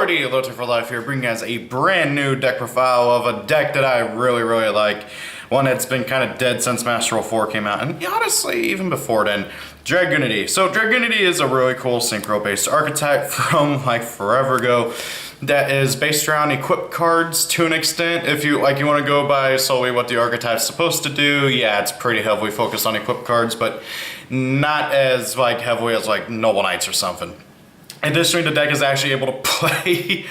Already Loading for Life here, bringing you guys a brand new deck profile of a deck that I really like. One that's been kind of dead since Master Rule 4 came out, and honestly, even before then, Dragunity. So Dragunity is a really cool synchro-based archetype from like forever ago that is based around equipped cards to an extent. If you want to go by solely what the archetype's supposed to do, yeah, it's pretty heavily focused on equipped cards, but not as like heavily as like Noble Knights or something. Additionally, the deck is actually able to play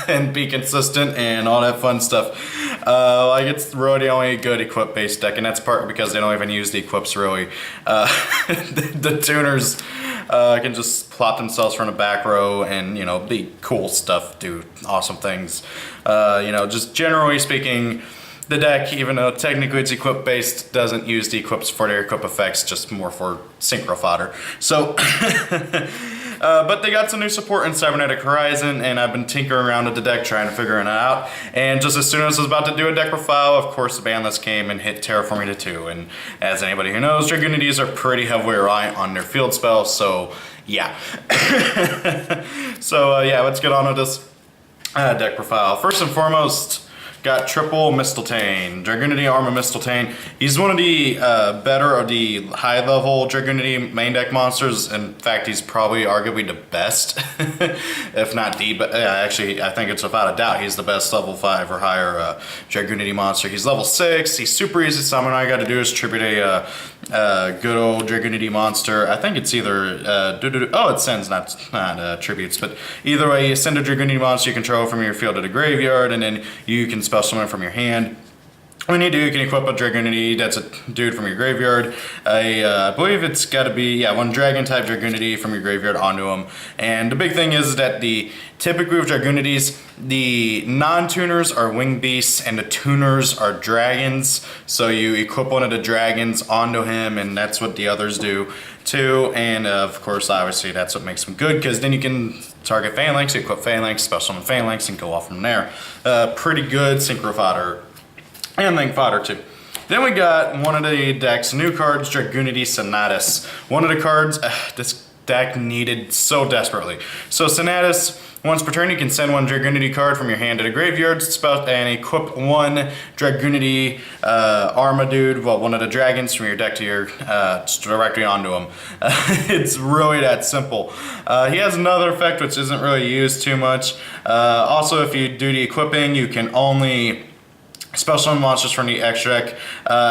and be consistent and all that fun stuff. Like it's really the only good equip based deck, and that's partly because they don't even use the equips really. The tuners can just plot themselves from the back row and, you know, be cool stuff, do awesome things. You know, just generally speaking, the deck, even though technically it's equip based, doesn't use the equips for their equip effects, just more for synchro fodder. So, but they got some new support in Cybernetic Horizon, and I've been tinkering around with the deck trying to figure it out. And just as soon as I was about to do a deck profile, of course the ban list came and hit Terraforming to 2. And as anybody who knows, Dragunities are pretty heavily reliant on their field spells, so yeah. So yeah, let's get on with this deck profile. First and foremost, got triple Mistletoe, Dragunity Arma Mistletoe. He's one of the better of the high level Dragunity main deck monsters. In fact, he's probably arguably the best, if not the best. Actually, I think it's without a doubt he's the best level 5 or higher Dragunity monster. He's level 6, he's super easy to summon. All you gotta do is tribute a good old Dragunity monster. I think it's either, it sends, not tributes, but either way, you send a Dragunity monster you control from your field to the graveyard, and then you can spell summon from your hand. When you do, you can equip a Dragunity that's a dude from your graveyard. I believe it's got to be, yeah, one dragon type Dragunity from your graveyard onto him. And the big thing is that typically with Dragunities, the non-tuners are winged beasts and the tuners are dragons. So you equip one of the dragons onto him, and that's what the others do too. And of course, obviously, that's what makes them good, because then you can target Phalanx, equip Phalanx, special summon Phalanx, and go off from there. Pretty good synchro fodder. And link fodder too. Then we got one of the deck's new cards, Dragunity Sonatus. One of the cards this deck needed so desperately. So Sonatus, once per turn, you can send one Dragunity card from your hand to the graveyard and equip one Dragunity Arma dude, well, one of the dragons from your deck to your directly onto him. It's really that simple. He has another effect which isn't really used too much. Also, if you do the equipping, you can only special summon monsters from the extra deck,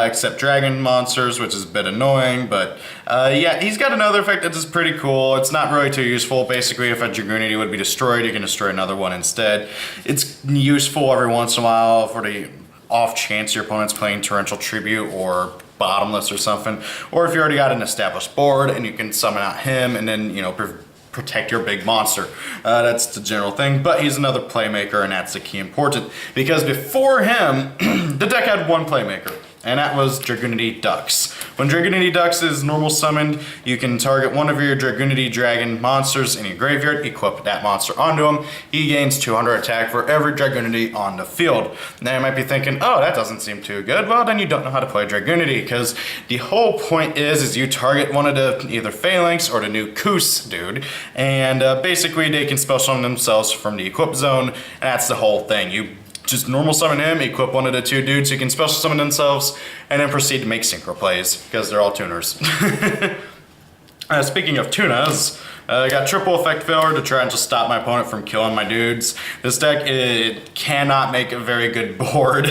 except dragon monsters, which is a bit annoying, but yeah, he's got another effect that's pretty cool. It's not really too useful. Basically, if a Dragunity would be destroyed, you can destroy another one instead. It's useful every once in a while for the off chance your opponent's playing Torrential Tribute or Bottomless or something, or if you already got an established board and you can summon out him and then, you know, protect your big monster. That's the general thing, but he's another playmaker, and that's the key important, because before him, the deck had one playmaker, and that was Dragunity Ducks. When Dragunity Ducks is normal summoned, you can target one of your Dragunity dragon monsters in your graveyard, equip that monster onto him. He gains 200 attack for every Dragunity on the field. Now you might be thinking, oh, that doesn't seem too good. Well, then you don't know how to play Dragunity, because the whole point is you target one of the either Phalanx or the new Koos dude, and basically they can special summon themselves from the equip zone, and that's the whole thing. You just normal summon him, equip one of the two dudes who can special summon themselves, and then proceed to make synchro plays, because they're all tuners. Speaking of tunas, I got triple effect failure to try and just stop my opponent from killing my dudes. This deck, it cannot make a very good board.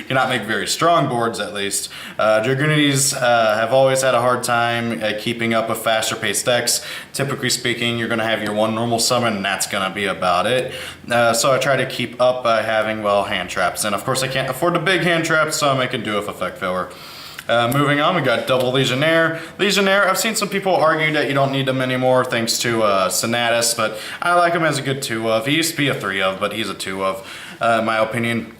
Cannot make very strong boards, at least. Dragunities have always had a hard time keeping up with faster paced decks. Typically speaking, you're going to have your one normal summon, and that's going to be about it. So I try to keep up by having, well, hand traps. And of course I can't afford the big hand traps, so I make it do with effect failure. Moving on, we got double Legionnaire. Legionnaire, I've seen some people argue that you don't need them anymore thanks to Sonatus, but I like him as a good 2 of. He used to be a 3 of, but he's a 2 of, in my opinion.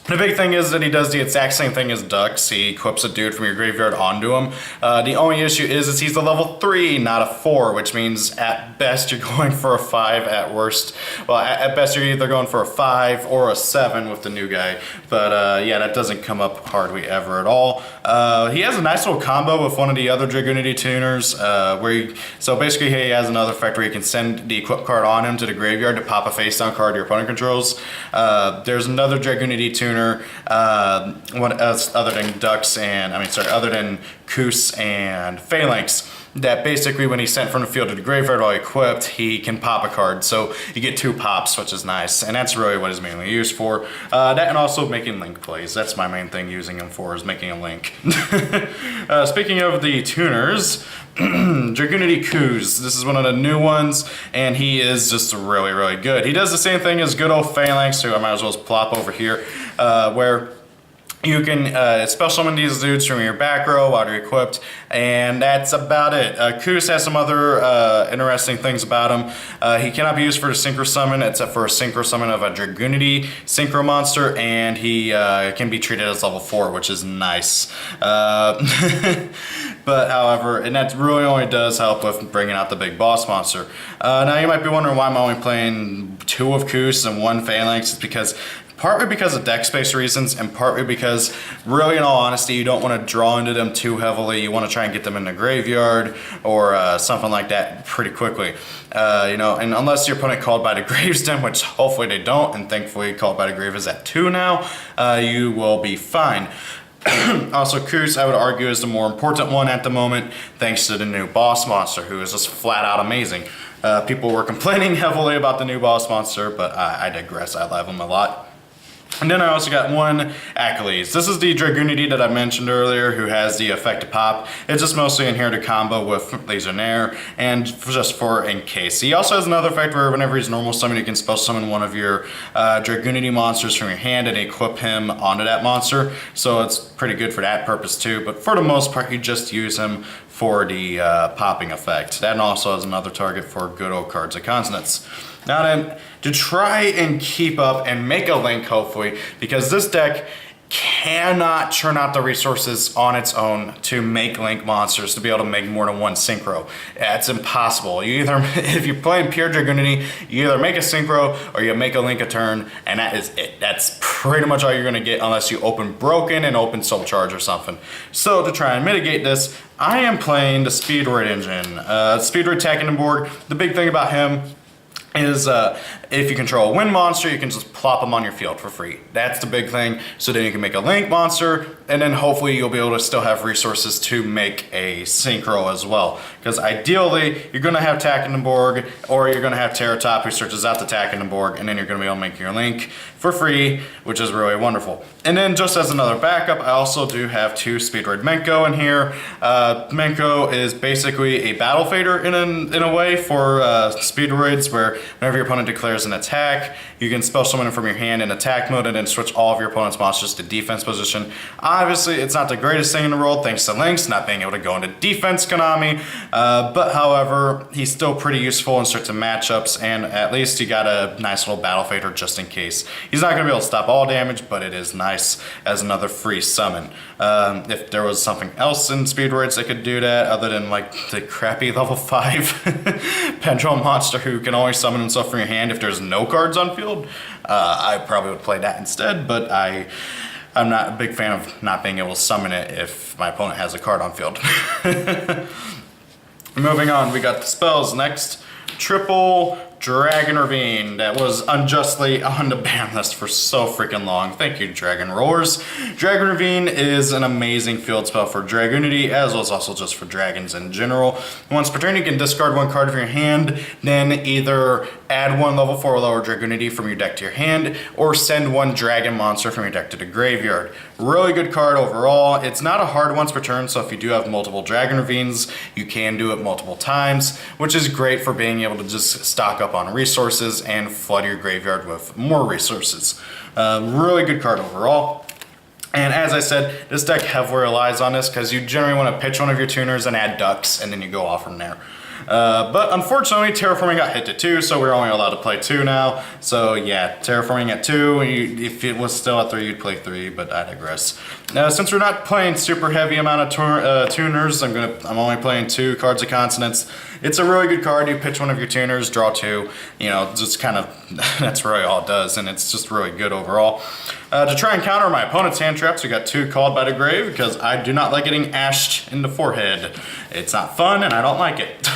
The big thing is that he does the exact same thing as Ducks. He equips a dude from your graveyard onto him. The only issue is he's a level 3, not a 4, which means at best you're going for a 5, at worst. Well, at best you're either going for a 5 or a 7 with the new guy. But yeah, that doesn't come up hardly ever at all. He has a nice little combo with one of the other Dragunity tuners, so basically he has another effect where you can send the equip card on him to the graveyard to pop a face down card your opponent controls. There's another Dragunity tuner, what else other than Ducks and, other than Koos and Phalanx, that basically when he's sent from the field to the graveyard while equipped, he can pop a card. So you get 2 pops, which is nice, and that's really what he's mainly used for. That and also making link plays. That's my main thing using him for, is making a link. Speaking of the tuners, Dragunity Koos. This is one of the new ones, and he is just really, really good. He does the same thing as good old Phalanx, who I might as well just plop over here, where you can special summon these dudes from your back row while they're equipped, and that's about it. Koos has some other interesting things about him. He cannot be used for the synchro summon except for a synchro summon of a Dragunity synchro monster, and he can be treated as level 4, which is nice. But however, and that really only does help with bringing out the big boss monster. Now you might be wondering why I'm only playing 2 of Koos and 1 Phalanx. It's partly because of deck space reasons, and partly because, really in all honesty, you don't want to draw into them too heavily. You want to try and get them in the graveyard or something like that pretty quickly. And unless your opponent called by the Gravesden, which hopefully they don't, and thankfully called by the Grave is at 2 now, you will be fine. Also, Koos, I would argue, is the more important one at the moment, thanks to the new boss monster, who is just flat out amazing. People were complaining heavily about the new boss monster, but I digress. I love him a lot. And then I also got 1 Achilles. This is the Dragunity that I mentioned earlier, who has the effect to pop. It's just mostly in here to combo with Laser Nair, and just for in case. He also has another effect where whenever he's normal summon, you can spell summon one of your Dragunity monsters from your hand and equip him onto that monster. So it's pretty good for that purpose too, but for the most part, you just use him for the popping effect. That also has another target for good old Cards of Consonance. Now then, to try and keep up and make a link, hopefully, because this deck cannot churn out the resources on its own to make link monsters to be able to make more than 1 synchro. It's impossible. You either, if you're playing pure Dragunity, you either make a synchro or you make a link a turn, and that is it. That's pretty much all you're gonna get unless you open Broken and open Soul Charge or something. So to try and mitigate this, I am playing the Speedroid engine. Speedroid Tekken. The big thing about him is if you control a wind monster, you can just plop them on your field for free. That's the big thing. So then you can make a link monster, and then hopefully you'll be able to still have resources to make a synchro as well. Because ideally, you're going to have Tekken, or you're going to have Terratop who searches out the Tekken, and then you're going to be able to make your link for free, which is really wonderful. And then just as another backup, I also do have 2 Speedroid Menko in here. Menko is basically a battle fader in a way for Speedroids, where whenever your opponent declares an attack, you can spell summon from your hand in attack mode and then switch all of your opponent's monsters to defense position. Obviously, it's not the greatest thing in the world, thanks to Lynx not being able to go into defense Konami, but however, he's still pretty useful in certain matchups, and at least you got a nice little battle fader just in case. He's not going to be able to stop all damage, but it is nice as another free summon. If there was something else in Speedroids that could do that, other than like the crappy level 5 Pendulum monster who can only summon himself from your hand if there's no cards on field, I probably would play that instead, but I'm not a big fan of not being able to summon it if my opponent has a card on field. Moving on, we got the spells next. Triple Dragon Ravine that was unjustly on the ban list for so freaking long. Thank you, Dragon Roars. Dragon Ravine is an amazing field spell for Dragunity, as well as also just for dragons in general. Once per turn, you can discard 1 card from your hand, then either add 1 level 4 or lower Dragunity from your deck to your hand, or send 1 dragon monster from your deck to the graveyard. Really good card overall. It's not a hard once per turn, so if you do have multiple Dragon Ravines, you can do it multiple times, which is great for being able to just stock up on resources and flood your graveyard with more resources. Really good card overall. And as I said, this deck heavily relies on this because you generally want to pitch one of your tuners and add Ducks, and then you go off from there. But unfortunately, terraforming got hit to 2, so we're only allowed to play 2 now. So yeah, terraforming at 2. If it was still at 3, you'd play 3, but I digress. Since we're not playing super heavy amount of tuners, I'm only playing 2 cards of consonants. It's a really good card. You pitch one of your tuners, draw 2. You know, just kind of that's really all it does, and it's just really good overall. To try and counter my opponent's hand traps, we got 2 called by the grave because I do not like getting ashed in the forehead. It's not fun, and I don't like it.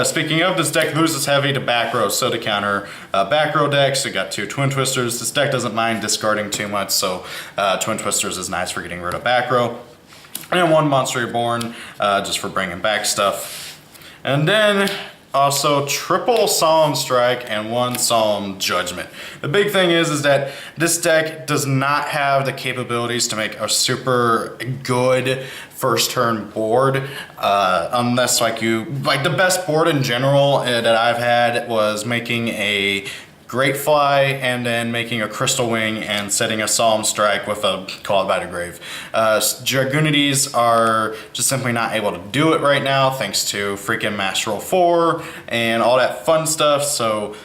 Speaking of, this deck loses heavy to back row, so to counter back row decks, we got 2 Twin Twisters. This deck doesn't mind discarding too much, so Twin Twisters is nice for getting rid of back row. And 1 Monster Reborn, just for bringing back stuff. And then also triple Solemn Strike and 1 Solemn Judgment. The big thing is that this deck does not have the capabilities to make a super good first turn board, unless like the best board in general that I've had was making a Great Fly and then making a Crystal Wing and setting a Solemn Strike with a Called by the Grave. Dragunities are just simply not able to do it right now thanks to freaking Master Roll 4 and all that fun stuff. So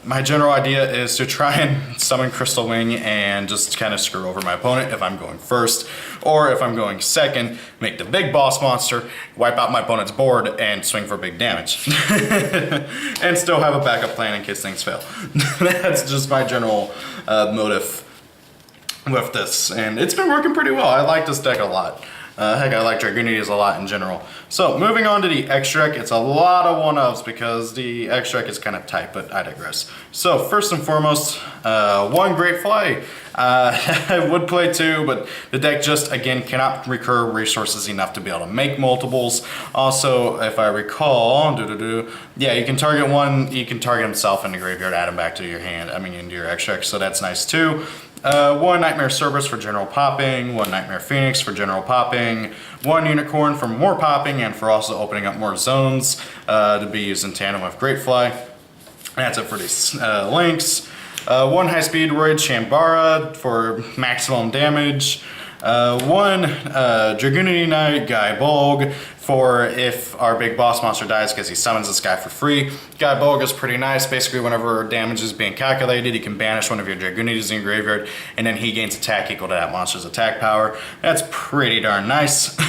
my general idea is to try and summon Crystal Wing and just kind of screw over my opponent if I'm going first, or if I'm going second, make the big boss monster, wipe out my opponent's board, and swing for big damage. And still have a backup plan in case things fail. That's just my general motive with this, and it's been working pretty well. I like this deck a lot. Heck, I like Dragunities a lot in general. So, moving on to the extra deck, it's a lot of one-ups because the extra deck is kind of tight, but I digress. So, first and foremost, 1 Great Fly. I would play 2, but the deck just, again, cannot recur resources enough to be able to make multiples. Also, if I recall, yeah, you can target 1, you can target himself in the graveyard, add him back to your hand, into your extra deck, so that's nice too. 1 Nightmare Cerberus for general popping, 1 Nightmare Phoenix for general popping, 1 Unicorn for more popping and for also opening up more zones to be used in tandem with Great Fly. That's it for these links. 1 High Speed Roid Shambara for maximum damage. 1 Dragunity Knight Guy Bolg for if our big boss monster dies because he summons this guy for free. Guy Bolg is pretty nice. Basically, whenever damage is being calculated, you can banish one of your Dragunities in your graveyard, and then he gains attack equal to that monster's attack power. That's pretty darn nice. 1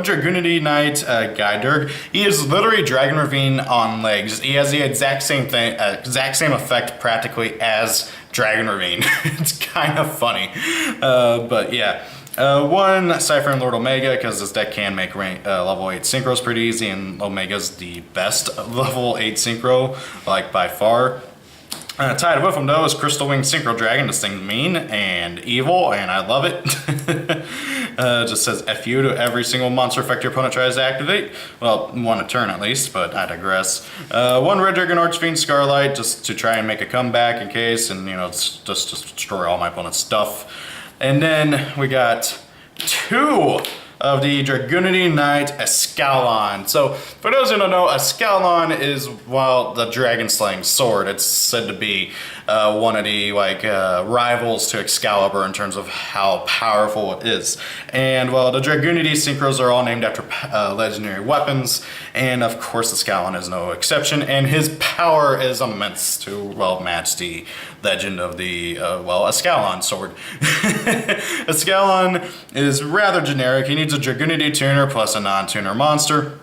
Dragunity Knight Guy Durg. He is literally Dragon Ravine on legs. He has the exact same thing, exact same effect practically as Dragon Ravine. It's kind of funny, but yeah. 1 Cypher and Lord Omega, because this deck can make level 8 synchros pretty easy, and Omega's the best level 8 synchro, like by far. Tied with him though is Crystal Wing Synchro Dragon. This thing's mean and evil, and I love it. Just says F you to every single monster effect your opponent tries to activate. Well, 1 a turn at least, but I digress. 1 Red Dragon Archfiend Scarlight, just to try and make a comeback in case, and just to destroy all my opponent's stuff. And then we got 2 of the Dragunity Knight Escalon. So, for those who don't know, Escalon is, well, the dragon slaying sword. It's said to be one of the rivals to Excalibur in terms of how powerful it is. And well, the Dragunity synchros are all named after legendary weapons, and of course Escalon is no exception, and his power is immense to, well, match the legend of the, Escalon sword. Escalon is rather generic. He needs a Dragunity tuner plus a non-tuner monster.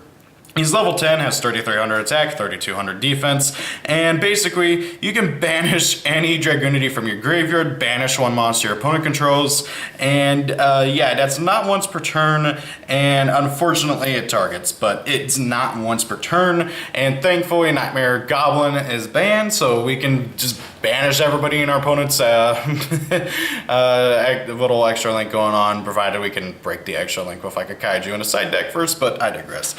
He's level 10, has 3,300 attack, 3,200 defense, and basically you can banish any Dragunity from your graveyard, banish 1 monster your opponent controls, and yeah, that's not once per turn, and unfortunately it targets, but it's not once per turn, and thankfully Nightmare Goblin is banned, so we can just banish everybody in our opponent's little extra link going on, provided we can break the extra link with like a Kaiju in a side deck first, but I digress.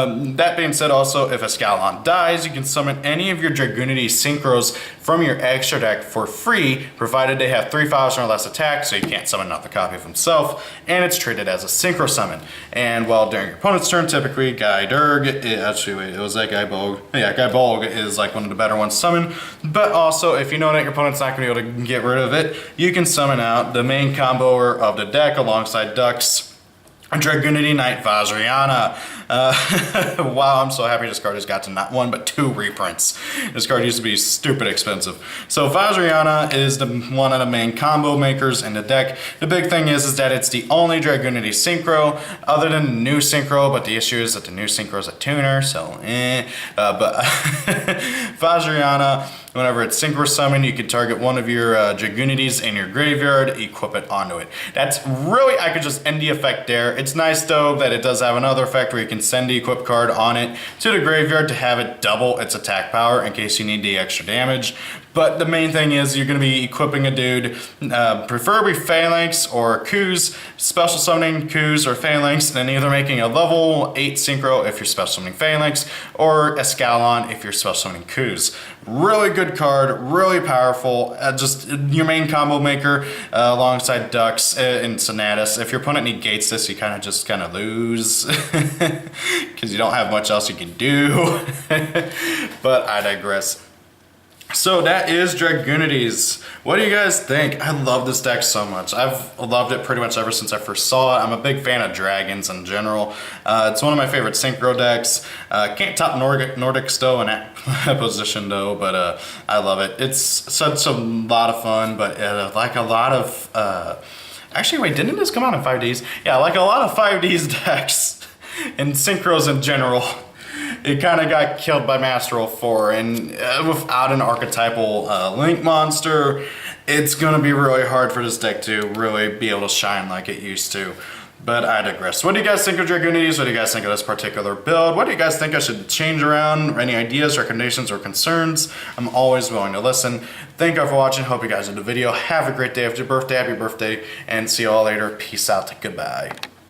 That being said, also, if Escalon dies, you can summon any of your Dragunity synchros from your extra deck for free, provided they have 3/5 or less attack, so you can't summon another copy of himself, and it's treated as a synchro summon. And while during your opponent's turn, typically Guy Durg, it was that Guy Bolg. Yeah, Guy Bolg is like one of the better ones to summon, but also if you know that your opponent's not going to be able to get rid of it, you can summon out the main comboer of the deck alongside Ducks. Dragunity Knight Vajrayana. Wow, I'm so happy this card has got to not one but 2 reprints. This card used to be stupid expensive. So Vajrayana is one of the main combo makers in the deck. The big thing is that it's the only Dragunity Synchro other than the new Synchro, but the issue is that the new Synchro is a tuner, so but Vajrayana, whenever it's Synchro Summon, you can target one of your Dragunities in your graveyard, equip it onto it. That's really, I could just end the effect there. It's nice though that it does have another effect where you can send the equip card on it to the graveyard to have it double its attack power in case you need the extra damage. But the main thing is you're going to be equipping a dude, preferably Phalanx or Kuz, special summoning Kuz or Phalanx, and then either making a level 8 Synchro if you're special summoning Phalanx, or Escalon if you're special summoning Kuz. Really good card, really powerful, just your main combo maker alongside Dux and Sonatus. If your opponent negates this, you kind of lose because you don't have much else you can do. But I digress. So that is Dragunities. What do you guys think? I love this deck so much. I've loved it pretty much ever since I first saw it. I'm a big fan of dragons in general. It's one of my favorite Synchro decks. Can't top Nordic Stow in that position though, but I love it. It's such a lot of fun, but like a lot of... actually, wait, didn't this come out in 5Ds? Yeah, like a lot of 5Ds decks and Synchros in general. It kind of got killed by Master 04, and without an archetypal Link monster, it's going to be really hard for this deck to really be able to shine like it used to. But I digress. What do you guys think of Dragunities? What do you guys think of this particular build? What do you guys think I should change around? Any ideas, recommendations, or concerns? I'm always willing to listen. Thank you all for watching. Hope you guys enjoyed the video. Have a great day. If it's your birthday, happy birthday. And see you all later. Peace out. Goodbye.